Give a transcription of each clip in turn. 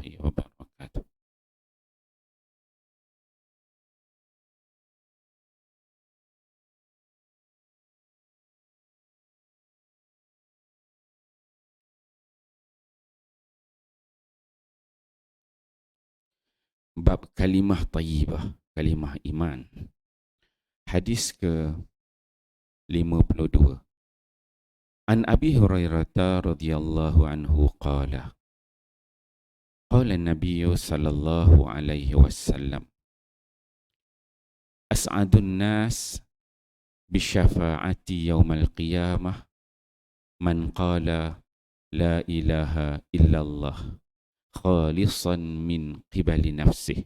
warahmatullahi wabarakatuh. Bab kalimah tayyibah, kalimah iman. Hadis ke-52. An Abi Hurairah radhiyallahu anhu qala qala an-nabiy sallallahu alaihi wasallam as'adun nas bisyafa'ati yaumal qiyamah man qala la ilaha illallah khalisan min qibali nafsih.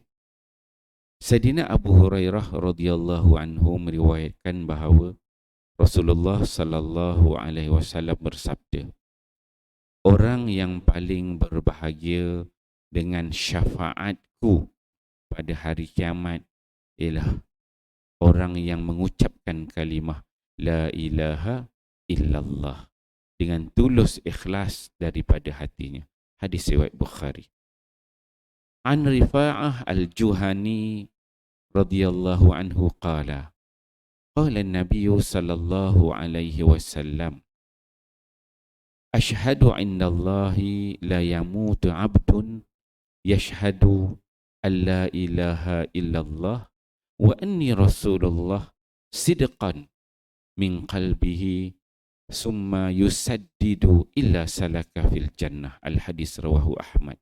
Sayyidina Abu Hurairah radhiyallahu anhu meriwayatkan bahawa Rasulullah sallallahu alaihi wasallam bersabda, orang yang paling berbahagia dengan syafaatku pada hari kiamat ialah orang yang mengucapkan kalimah la ilaha illallah dengan tulus ikhlas daripada hatinya. Hadis riwayat Bukhari. An Rifa'ah al-Juhani radhiyallahu anhu qala qala an-nabiy sallallahu alaihi wasallam ashhadu 'inda Allahi la yamutu 'abdun yashhadu an la ilaha illallah wa anni rasulullah sidqan min qalbihi summa yusaddidu illa salaka fil jannah. Al-hadis rawahu Ahmad.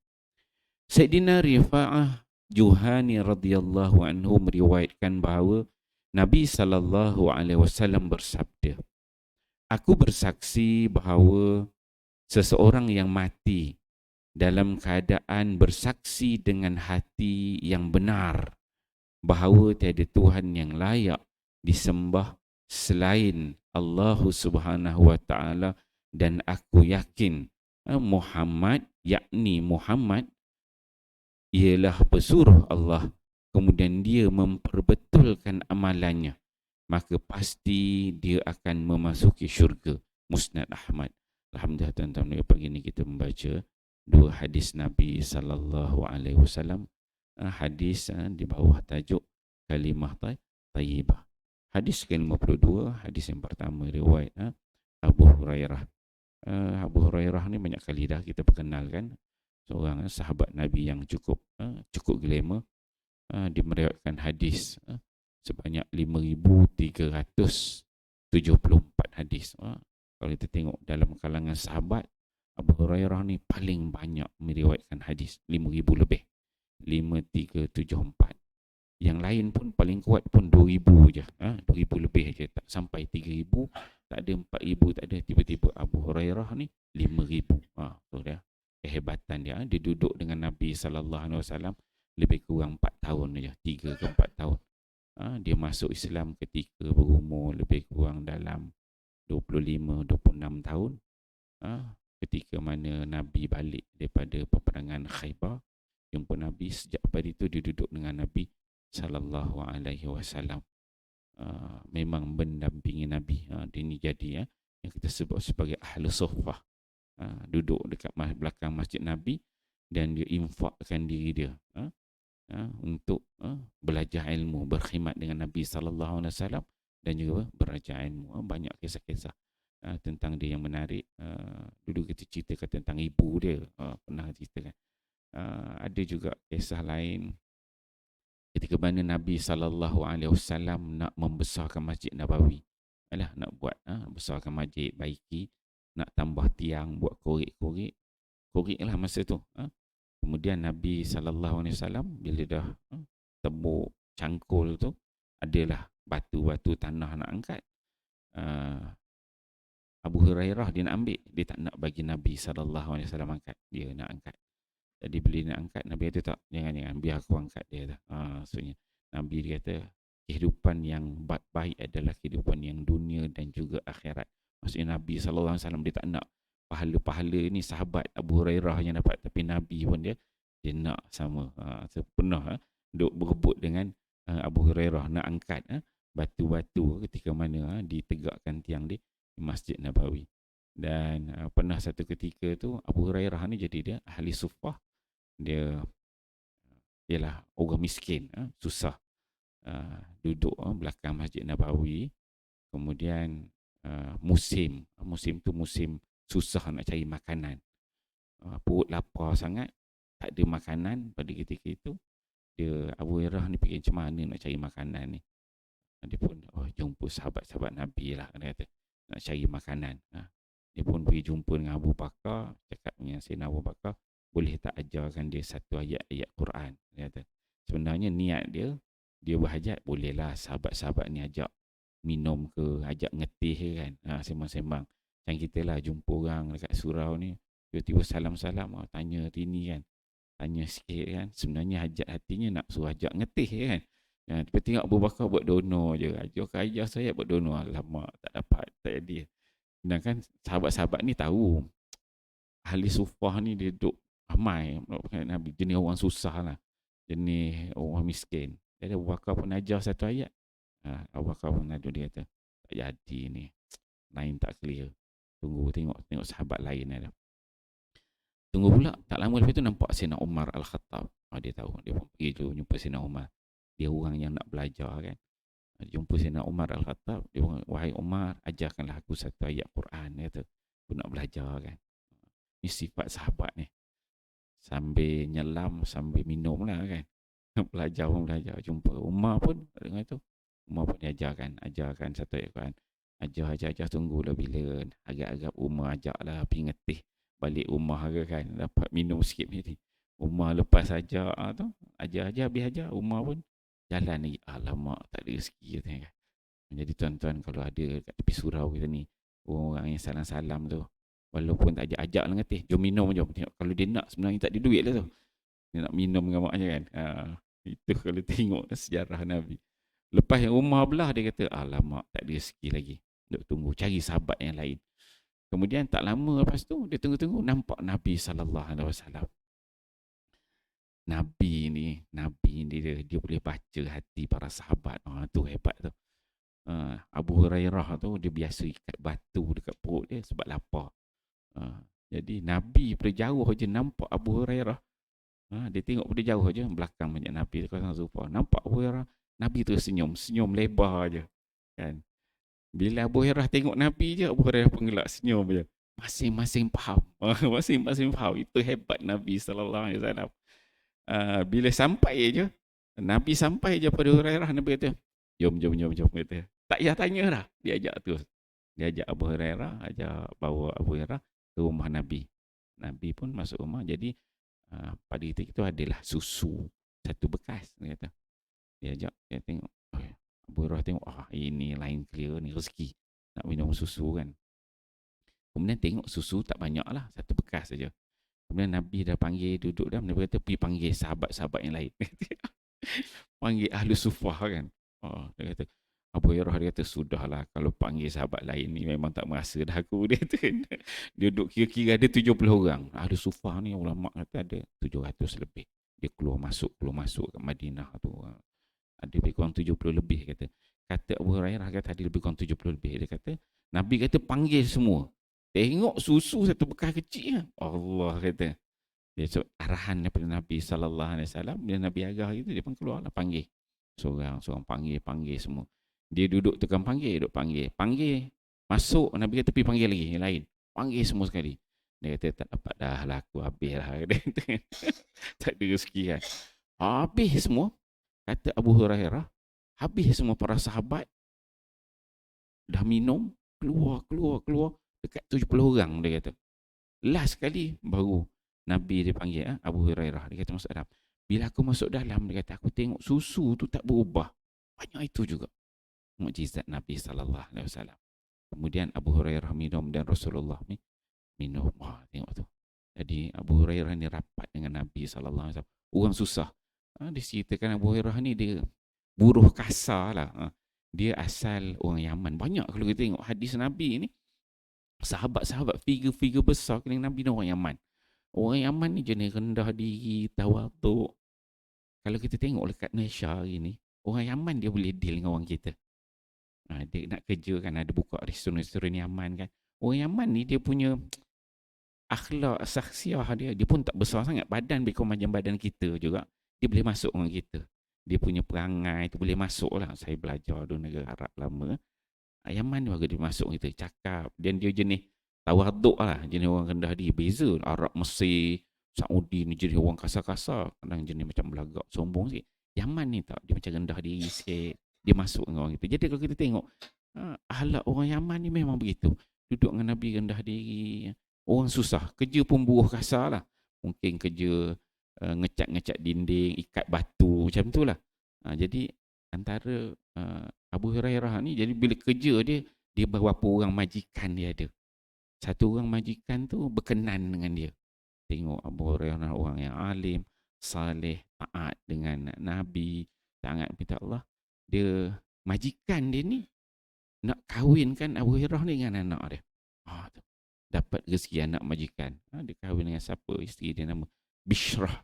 Sayyidina Rifa'ah Juhani radhiyallahu anhu meriwayatkan bahawa Nabi sallallahu alaihi wasallam bersabda, aku bersaksi bahawa seseorang yang mati dalam keadaan bersaksi dengan hati yang benar bahawa tiada Tuhan yang layak disembah selain Allah Subhanahu wa taala dan aku yakin Muhammad, yakni Muhammad ialah pesuruh Allah, kemudian dia memperbetulkan amalannya, maka pasti dia akan memasuki syurga. Musnad Ahmad. Alhamdulillah tuan-tuan, pagi ini kita membaca dua hadis Nabi sallallahu alaihi wasallam. Hadis di bawah tajuk kalimah tayyibah. Hadis ke-52, hadis yang pertama riwayat Abu Hurairah. Abu Hurairah ni banyak kali dah kita perkenalkan, seorang sahabat Nabi yang cukup glamour. Dia meriwayatkan hadis sebanyak 5,374 hadis. Kalau kita tengok dalam kalangan sahabat, Abu Hurairah ni paling banyak meriwayatkan hadis, 5,000 lebih, 5,374. Yang lain pun paling kuat pun 2,000 je, 2,000 lebih je, tak sampai 3,000, tak ada 4,000, tak ada. Tiba-tiba Abu Hurairah ni 5,000. Tu dia kehebatan dia. Dia duduk dengan Nabi sallallahu alaihi wasallam lebih kurang 4 tahun saja, 3 ke 4 tahun. Dia masuk Islam ketika berumur lebih kurang dalam 25-26 tahun. Ketika mana Nabi balik daripada peperangan Khaybar, jumpa Nabi, sejak pada itu dia duduk dengan Nabi sallallahu alaihi wasallam. Memang mendampingi Nabi. Dia ni jadi yang kita sebut sebagai ahli suffah. Duduk dekat belakang masjid Nabi dan dia infakkan diri dia untuk belajar ilmu, berkhidmat dengan Nabi sallallahu alaihi wasallam dan juga belajar ilmu. Banyak kisah-kisah tentang dia yang menarik. Dulu kita ceritakan tentang ibu dia, pernah ceritakan. Ada juga kisah lain ketika mana Nabi sallallahu alaihi wasallam nak membesarkan Masjid Nabawi. Nak buat besarkan masjid, baiki, nak tambah tiang, buat korek-korek. Korek lah masa tu. Kemudian Nabi sallallahu alaihi wasallam bila dah tebuk cangkul tu, adalah batu-batu tanah nak angkat. Abu Hurairah dia nak ambil, dia tak nak bagi Nabi sallallahu alaihi wasallam angkat, dia nak angkat. Jadi bila nak angkat, Nabi kata tak, jangan, biar aku angkat dia. Maksudnya Nabi dia kata kehidupan yang baik adalah kehidupan yang dunia dan juga akhirat. Maksudnya Nabi sallallahu alaihi wasallam dia tak nak pahala-pahala ni sahabat Abu Hurairah yang dapat, tapi Nabi pun dia nak sama. Pernah duk berebut dengan Abu Hurairah nak angkat batu-batu ketika mana ditegakkan tiang di Masjid Nabawi. Dan pernah satu ketika tu Abu Hurairah ni jadi dia ahli suffah, Dia ialah orang miskin, susah, duduk belakang Masjid Nabawi. Kemudian musim tu musim susah nak cari makanan. Perut lapar sangat, tak ada makanan pada ketika itu. Dia Abu Hurairah ni fikir macam mana nak cari makanan ni. Dia pun jumpa sahabat-sahabat Nabi lah, dia kata nak cari makanan. Dia pun pergi jumpa dengan Abu Bakar, cakap dengan Sayyidina Abu Bakar, boleh tak ajarkan dia satu ayat-ayat Quran. Dia kata sebenarnya niat dia berhajat, bolehlah sahabat-sahabat ni ajak minum ke, ajak ngetih ke kan, sembang-sembang. Macam kita lah jumpa orang dekat surau ni, tiba-tiba salam-salam, tanya ini kan, tanya sikit kan, sebenarnya hajat hatinya nak suruh ajak ngetih kan. Tiba tengok Abu Bakar buat dono je, ajar saya buat dono, alamak tak dapat, tak jadi. Sedangkan sahabat-sahabat ni tahu ahli sufah ni dia duduk ramai Nabi, jenis orang susah lah, jenis orang miskin. Jadi Abu Bakar pun ajar satu ayat. Abu Bakar pun ada, dia kata tak jadi ni, lain tak clear, tunggu tengok sahabat lain ada. Tunggu pula, tak lama lepas tu nampak Sayyidina Umar Al-Khattab. Dia tahu, dia pun pergi tu jumpa Sayyidina Umar. Dia orang yang nak belajar kan. Jumpa Sayyidina Umar Al-Khattab, dia pun, wahai Umar, ajarkanlah aku satu ayat Quran. Dia kata, aku nak belajar kan. Ni sifat sahabat ni. Sambil nyelam, sambil minum lah kan. Belajar. Jumpa Umar pun dengar tu. Umar pun ajarkan satu ayat Quran. Ajar, tunggulah bila agak-agak Umar ajaklah pergi ngetih balik rumah ke kan, dapat minum sikit ni. Umar lepas ajar tu, ajar habis ajar, Umar pun jalan lagi. Alamak, tak ada rezeki kan. Jadi tuan-tuan, kalau ada kat tepi surau kita ni, orang yang salam-salam tu, walaupun tak ajak lah ngetih, jom minum jom. Tengok, kalau dia nak, sebenarnya tak ada duit lah tu. Dia nak minum dengan maknya kan. Itu kalau tengok sejarah Nabi. Lepas yang Umar belah, dia kata, alamak, tak ada rezeki lagi. Duk tunggu, cari sahabat yang lain. Kemudian tak lama lepas tu, dia tunggu-tunggu, nampak Nabi SAW. Nabi ni dia boleh baca hati para sahabat. Tu hebat tu. Abu Hurairah tu, dia biasa ikat batu dekat perut dia sebab lapar. Jadi Nabi pada jauh je nampak Abu Hurairah. Dia tengok pada jauh je, belakang banyak Nabi dekat Zufa. Nampak Abu Hurairah, Nabi tu senyum lebar je. Kan? Bila Abu Hurairah tengok Nabi je, Abu Hurairah pengelak senyum je. Masing-masing faham. Masing-masing faham. Itu hebat Nabi SAW. Bila sampai je, Nabi sampai je pada Hurairah, Nabi kata, jom. Kata. Tak payah tanya dah. Dia ajak terus. Dia ajak Abu Hurairah, bawa Abu Hurairah ke rumah Nabi. Nabi pun masuk rumah. Jadi pada ketika itu adalah susu satu bekas. Dia kata. Dia ajak, dia tengok. Abu Hurairah tengok, ini lain clear ni, rezeki. Nak minum susu kan. Kemudian tengok susu tak banyak lah, satu bekas saja. Kemudian Nabi dah panggil duduk dah. Nabi kata, pergi panggil sahabat-sahabat yang lain. Panggil ahli sufah kan. Dia kata, Abu Hurairah, dia kata, sudahlah, kalau panggil sahabat lain ni memang tak merasa dah aku. Dia kata, dia duduk kira-kira ada 70 orang. Ahli sufah ni ulama kata ada 700 lebih. Dia keluar masuk kat Madinah tu. Ada lebih kurang 70 lebih kata. Kata Abu Hurairah kata ada lebih kurang 70 lebih. Dia kata, Nabi kata panggil semua. Tengok susu satu bekas kecil. Allah kata. Dia arahan daripada Nabi SAW. Bila Nabi agah gitu, dia pun keluar lah panggil. Seorang panggil semua. Dia duduk tekan panggil. Panggil. Masuk. Nabi kata pergi panggil lagi yang lain. Panggil semua sekali. Dia kata tak dapat dah lah, aku habis lah. Tak ada rezeki kan. Habis semua. Kata Abu Hurairah. Habis semua para sahabat. Dah minum. Keluar. Dekat 70 orang dia kata. Last sekali baru Nabi dia panggil Abu Hurairah. Dia kata masuk dalam. Bila aku masuk dalam, dia kata aku tengok susu tu tak berubah. Banyak itu juga mukjizat Nabi SAW. Kemudian Abu Hurairah minum dan Rasulullah minum. Tengok tu. Jadi Abu Hurairah ni rapat dengan Nabi SAW. Orang susah. Diceritakan Abu Hurairah ni dia buruh kasar lah. Dia asal orang Yaman. Banyak kalau kita tengok hadis Nabi ni, sahabat-sahabat, figure-figure besar kena Nabi ni orang Yaman. Orang Yaman ni jenis rendah diri, tawaduk. Kalau kita tengok dekat Malaysia hari ni, orang Yaman dia boleh deal dengan orang kita. Dia nak kerja kan, ada buka restoran-restoran Yaman kan. Orang Yaman ni dia punya akhlak saksiah dia pun tak besar sangat, badan lebih kurang macam badan kita juga, dia boleh masuk dengan kita. Dia punya perangai tu boleh masuk lah. Saya belajar di negara Arab lama, Yaman ni bagus dia masuk kita, cakap. Dan dia jenis tawaduk lah, jenis orang rendah dia. Beza Arab, Mesir, Saudi ni jenis orang kasar-kasar, kadang jenis macam belagak, sombong sikit. Yaman ni tak, dia macam rendah diri sikit, dia masuk dengan orang kita. Jadi kalau kita tengok, ahlak orang Yaman ni memang begitu. Duduk dengan Nabi rendah diri. Orang susah, kerja pun buruh kasar lah. Mungkin kerja ngecat-ngecat dinding, ikat batu, macam tu lah. Jadi antara Abu Hurairah ni, jadi bila kerja dia beberapa orang majikan dia ada. Satu orang majikan tu berkenan dengan dia. Tengok Abu Hurairah orang yang alim, saleh, taat dengan Nabi, sangat minta Allah. Dia majikan dia ni nak kahwinkan Abu Hurairah ni dengan anak dia. Tu. Dapat rezeki anak majikan. Dia kahwin dengan siapa? Isteri dia nama Bishrah.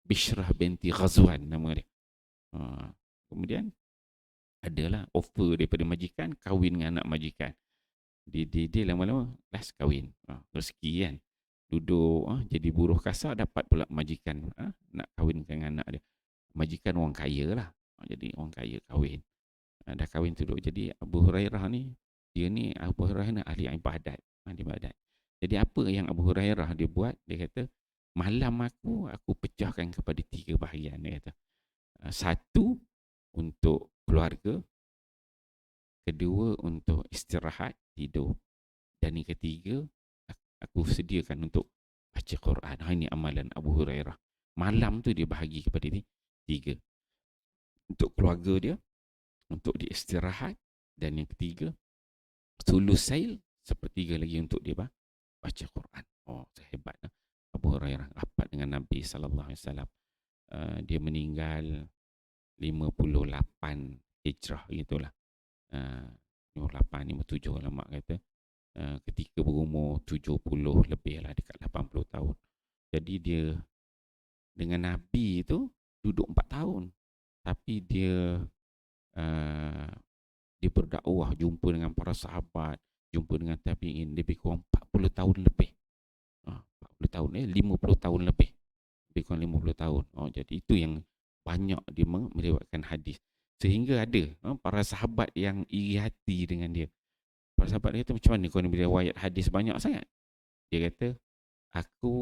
Bishrah binti Ghazwan nama dia. Kemudian adalah offer daripada majikan kahwin dengan anak majikan. Dia lama-lama last kahwin. Rezeki kan. Duduk jadi buruh kasar, dapat pula majikan nak kahwin dengan anak dia. Majikan orang kaya lah. Jadi orang kaya kahwin. Dah kahwin tu duduk. Jadi Abu Hurairah ni, Abu Hurairah ni ahli ibadat. Ibadat. Jadi apa yang Abu Hurairah dia buat, dia kata, malam aku pecahkan kepada 3 bahagian. Dia kata, 1 untuk keluarga, kedua untuk istirahat, tidur, dan yang ketiga aku sediakan untuk baca Quran. Ini amalan Abu Hurairah. Malam tu dia bahagi kepada 3. Untuk keluarga dia, untuk dia istirahat, dan yang ketiga sulusail, sepertiga lagi untuk dia baca Quran. Hebat Abu Hurairah, rapat dengan Nabi sallallahu alaihi wasallam. Dia meninggal 58 Hijrah gitulah. 58, 57 ulama kata. Ketika berumur 70 lebih lah, dekat 80 tahun. Jadi dia dengan Nabi tu duduk 4 tahun. Tapi dia berdakwah, jumpa dengan para sahabat, jumpa dengan tabi'in, lebih kurang 40 tahun lebih. 40 tahun 50 tahun lebih. Lebih kurang 50 tahun. Jadi itu yang banyak dia meriwayatkan hadis. Sehingga ada para sahabat yang iri hati dengan dia. Para sahabat dia kata, macam mana kau ni boleh riwayat hadis banyak sangat? Dia kata, aku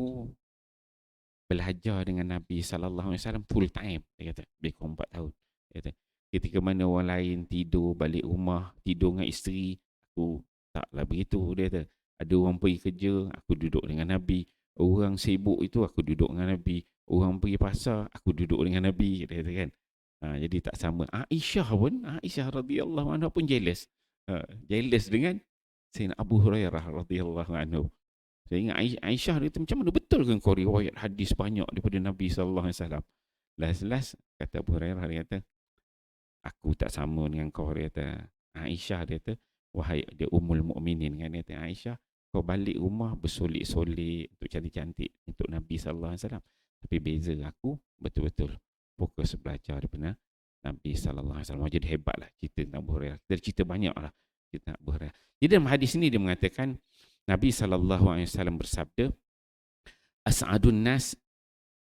belajar dengan Nabi SAW full time. Dia kata, lebih kurang 4 tahun. Dia kata, ketika mana orang lain tidur balik rumah, tidur dengan isteri, aku taklah begitu. Dia kata, ada orang pergi kerja, aku duduk dengan Nabi. Orang sibuk itu, aku duduk dengan Nabi. Orang pergi pasar, aku duduk dengan Nabi. Dia kata kan. Jadi tak sama. Aisyah radhiyallahu anha pun jealous. Jealous dengan Sayyidina Abu Hurairah radhiyallahu anhu. Saya ingat Aisyah dia kata, macam mana betul ke kau riwayat hadis banyak daripada Nabi sallallahu alaihi wasallam? Last kata Abu Hurairah, dia kata, aku tak sama dengan kau. Dia kata, Aisyah dia kata, wahai dia Ummul Mukminin kan, dia kata, Aisyah, kau balik rumah bersolik-solik untuk cantik-cantik untuk Nabi sallallahu alaihi wasallam. Tapi beza aku betul-betul fokus belajar daripada Nabi sallallahu alaihi wasallam. Jadi hebatlah cerita tentang Abu Hurairah. Dari cerita banyaklah cerita Abu Hurairah. Jadi dalam hadis ini dia mengatakan Nabi sallallahu alaihi wasallam bersabda, as'adun nas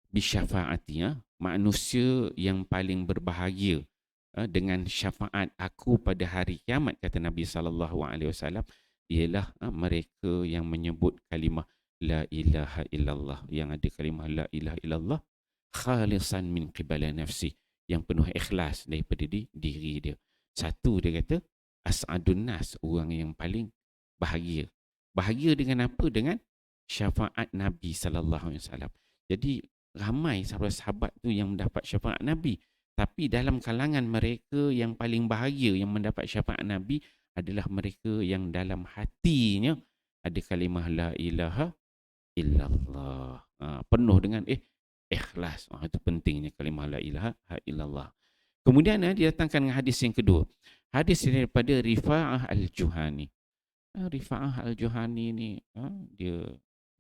bi syafaati, manusia yang paling berbahagia dengan syafaat aku pada hari kiamat, kata Nabi sallallahu alaihi wasallam, ialah mereka yang menyebut kalimah la ilaha illallah, yang ada kalimah la ilaha illallah khalisan min qibala nafsi, yang penuh ikhlas daripada diri dia. Satu, dia kata as'adun nas, orang yang paling bahagia. Bahagia dengan apa? Dengan syafaat Nabi sallallahu alaihi wasallam. Jadi ramai sahabat-sahabat tu yang mendapat syafaat Nabi, tapi dalam kalangan mereka yang paling bahagia yang mendapat syafaat Nabi adalah mereka yang dalam hatinya ada kalimah la ilaha illallah. Penuh dengan ikhlas. Itu pentingnya kalimah la ilaha illallah. Kemudian dia datangkan dengan hadis yang kedua. Hadis daripada Rifa'ah al-Juhani. Rifa'ah al-Juhani ni dia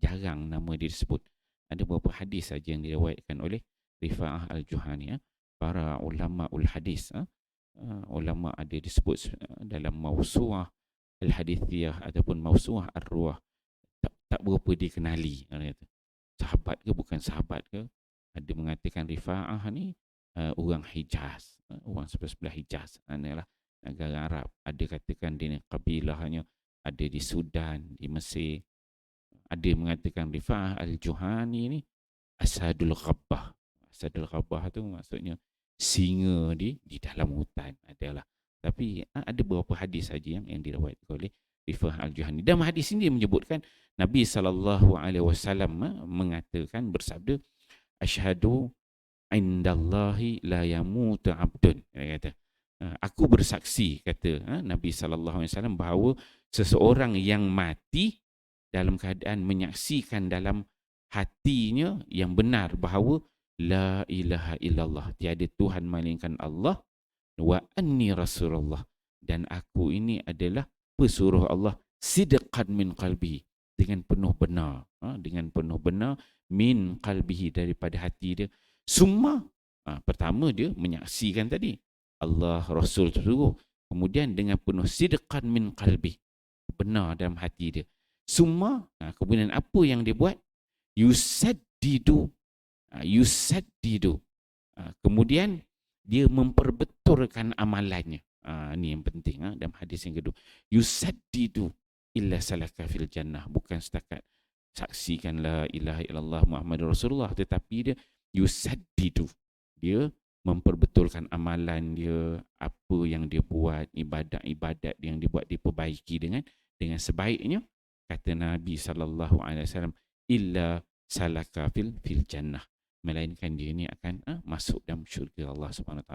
jarang nama dia disebut. Ada beberapa hadis saja yang diriwayatkan oleh Rifa'ah al-Juhani. Para ulama ul hadis, ulama ada disebut dalam Mawsu'ah al-Hadithiyah ataupun Mawsu'ah ar-Ruah, tak berapa dikenali. Orang kata, sahabat ke bukan sahabat ke? Ada mengatakan Rifa'ah ni orang Hijaz, orang sebelah Hijaz. Inilah negara Arab. Ada katakan dia kabilahnya ada di Sudan, di Mesir. Ada mengatakan Rifa'ah Al-Juhani ni Asadul Ghabbah. Asadul Ghabbah tu maksudnya singa di dalam hutan. Adalah. Tapi ada beberapa hadis saja yang diriwayatkan oleh Rifa'ah Al-Juhani. Dalam hadis ini dia menyebutkan Nabi SAW mengatakan, bersabda, Asyhadu indallahi la yamutu abdun. Dia kata, aku bersaksi, kata Nabi SAW, bahawa seseorang yang mati dalam keadaan menyaksikan dalam hatinya yang benar bahawa la ilaha illallah, tiada Tuhan melainkan Allah, wa anni rasulullah, dan aku ini adalah pesuruh Allah, sidqan min qalbi, dengan penuh benar, dengan penuh benar, min qalbihi, daripada hati dia. Summa, pertama dia menyaksikan tadi Allah Rasul suruh, kemudian dengan penuh sidqan min qalbi, benar dalam hati dia. Summa, kemudian apa yang dia buat? Yusaddidu, kemudian dia memperbetulkan amalannya. Ini yang penting dalam hadis yang kedua. Yusaddidu illa salaka fil jannah, bukan setakat saksikan la ilaha illallah Muhammadur Rasulullah, tetapi dia yusaddidu, dia memperbetulkan amalan dia, apa yang dia buat, ibadat-ibadat yang dia buat diperbaiki dengan sebaiknya. Kata Nabi SAW, illa salaka fil jannah, melainkan dia ni akan masuk dalam syurga Allah SWT.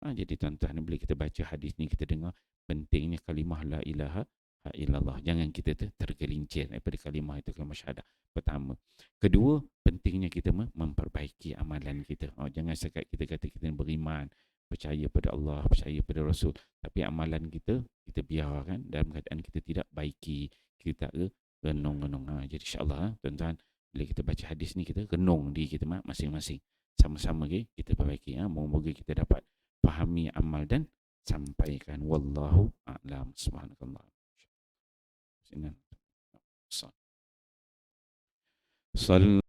Jadi tuan-tuan, bila kita baca hadis ni, kita dengar pentingnya kalimah la ilaha illallah. Jangan kita tergelincir daripada kalimah itu, kalimah syahadah pertama. Kedua, pentingnya kita memperbaiki amalan kita. Jangan sekadar kita kata kita beriman, percaya pada Allah, percaya pada Rasul, tapi amalan kita biarkan dalam keadaan kita tidak baiki, kita renung-renung. Jadi insyaAllah tuan-tuan, bila kita baca hadis ni, kita renung diri kita masing-masing, sama-sama kita perbaiki. Moga-moga kita dapat fahami amal dan sampaikan. Wallahu a'lam. Subhanakallah. Sal